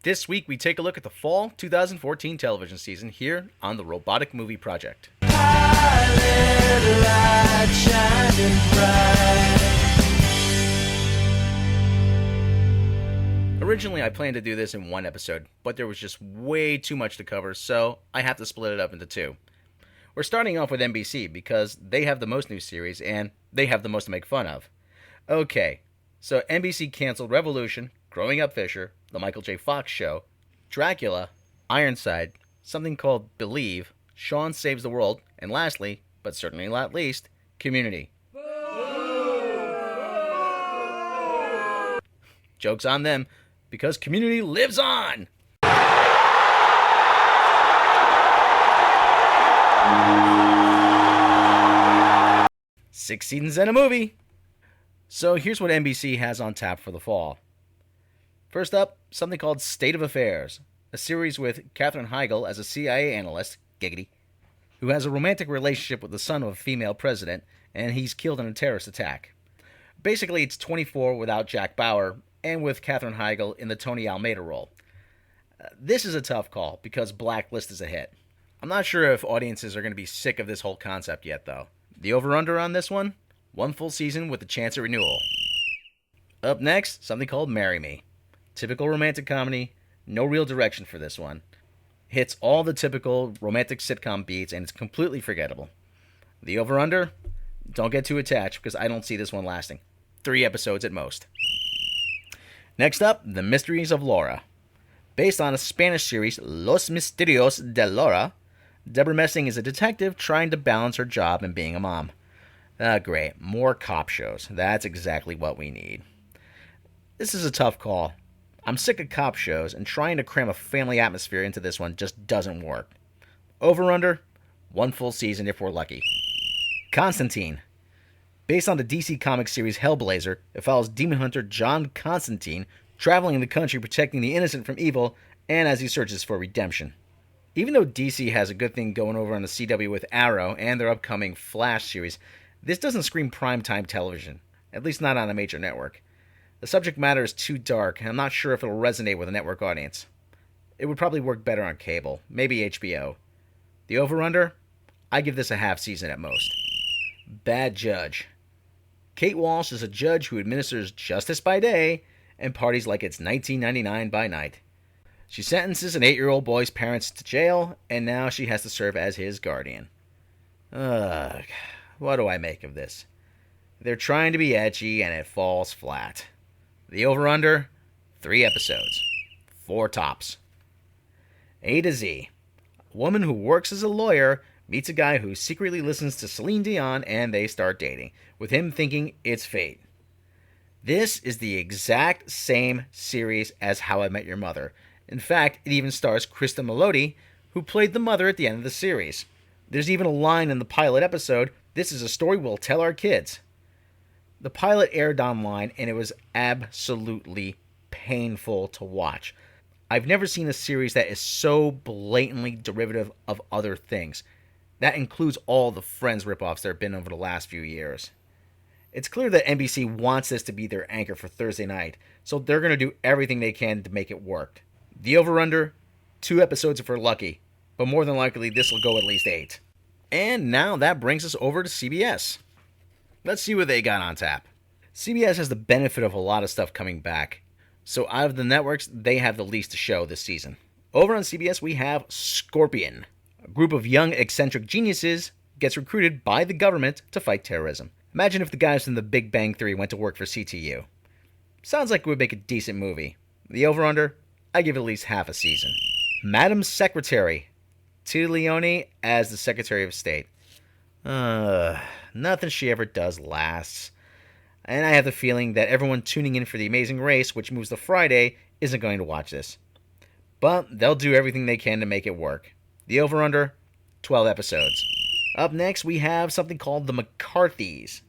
This week we take a look at the fall 2014 television season here on the Robotic Movie Project. Originally I planned to do this in one episode, but there was just way too much to cover, so I have to split it up into two. We're starting off with NBC because they have the most new series and they have the most to make fun of. Okay, so NBC canceled Revolution, Growing Up Fisher, The Michael J. Fox Show, Dracula, Ironside, something called Believe, Sean Saves the World, and lastly, but certainly not least, Community. Joke's on them, because Community lives on! 6 seasons and a movie! So here's what NBC has on tap for the fall. First up, something called State of Affairs, a series with Katherine Heigl as a CIA analyst, giggity, who has a romantic relationship with the son of a female president, and he's killed in a terrorist attack. Basically, it's 24 without Jack Bauer, and with Katherine Heigl in the Tony Almeida role. This is a tough call, because Blacklist is a hit. I'm not sure if audiences are going to be sick of this whole concept yet, though. The over-under on this one? 1 full season with a chance at renewal. Up next, something called Marry Me. Typical romantic comedy, no real direction for this one. Hits all the typical romantic sitcom beats, and it's completely forgettable. The over-under? Don't get too attached, because I don't see this one lasting. 3 episodes at most. Next up, The Mysteries of Laura. Based on a Spanish series, Los Misterios de Laura, Deborah Messing is a detective trying to balance her job and being a mom. Great. More cop shows. That's exactly what we need. This is a tough call. I'm sick of cop shows, and trying to cram a family atmosphere into this one just doesn't work. Over-under? 1 full season if we're lucky. Constantine. Based on the DC Comics series Hellblazer, it follows demon hunter John Constantine traveling the country protecting the innocent from evil, and as he searches for redemption. Even though DC has a good thing going over on the CW with Arrow and their upcoming Flash series, this doesn't scream primetime television, at least not on a major network. The subject matter is too dark, and I'm not sure if it'll resonate with a network audience. It would probably work better on cable, maybe HBO. The over-under? I give this a half season at most. Bad Judge. Kate Walsh is a judge who administers justice by day and parties like it's 1999 by night. She sentences an 8-year-old boy's parents to jail, and now she has to serve as his guardian. Ugh, what do I make of this? They're trying to be edgy, and it falls flat. The over-under? 3 episodes. 4 tops. A to Z. A woman who works as a lawyer meets a guy who secretly listens to Celine Dion, and they start dating, with him thinking it's fate. This is the exact same series as How I Met Your Mother. In fact, it even stars Kristen Melody, who played the mother at the end of the series. There's even a line in the pilot episode, "This is a story we'll tell our kids." The pilot aired online, and it was absolutely painful to watch. I've never seen a series that is so blatantly derivative of other things. That includes all the Friends ripoffs there have been over the last few years. It's clear that NBC wants this to be their anchor for Thursday night, so they're going to do everything they can to make it work. The over-under? 2 episodes if we're lucky, but more than likely this will go at least 8. And now that brings us over to CBS. Let's see what they got on tap. CBS has the benefit of a lot of stuff coming back, so out of the networks, they have the least to show this season. Over on CBS, we have Scorpion. A group of young eccentric geniuses gets recruited by the government to fight terrorism. Imagine if the guys from The Big Bang Theory went to work for CTU. Sounds like it would make a decent movie. The over-under? I give it at least half a season. Madam Secretary. Tia Leone as the Secretary of State. Nothing she ever does lasts. And I have the feeling that everyone tuning in for The Amazing Race, which moves to Friday, isn't going to watch this. But they'll do everything they can to make it work. The over-under? 12 episodes. Up next, we have something called the Mccarthys.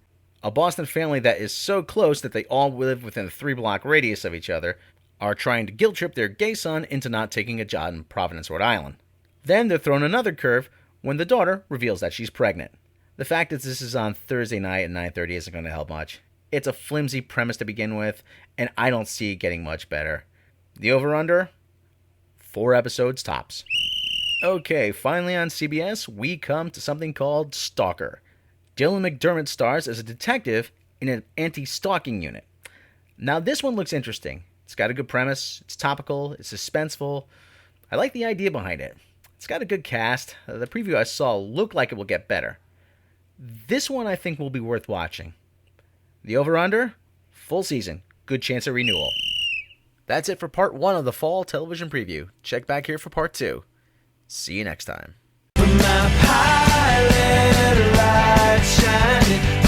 A Boston family that is so close that they all live within a 3-block radius of each other are trying to guilt trip their gay son into not taking a job in Providence, Rhode Island. Then they're thrown another curve when the daughter reveals that she's pregnant. The fact that this is on Thursday night at 9:30 isn't going to help much. It's a flimsy premise to begin with, and I don't see it getting much better. The over-under? 4 episodes tops. Okay, finally on CBS, we come to something called Stalker. Dylan McDermott stars as a detective in an anti-stalking unit. Now this one looks interesting. It's got a good premise, it's topical, it's suspenseful. I like the idea behind it. It's got a good cast. The preview I saw looked like it will get better. This one I think will be worth watching. The over-under? Full season. Good chance of renewal. That's it for part 1 of the fall television preview. Check back here for part 2. See you next time. My pilot light shining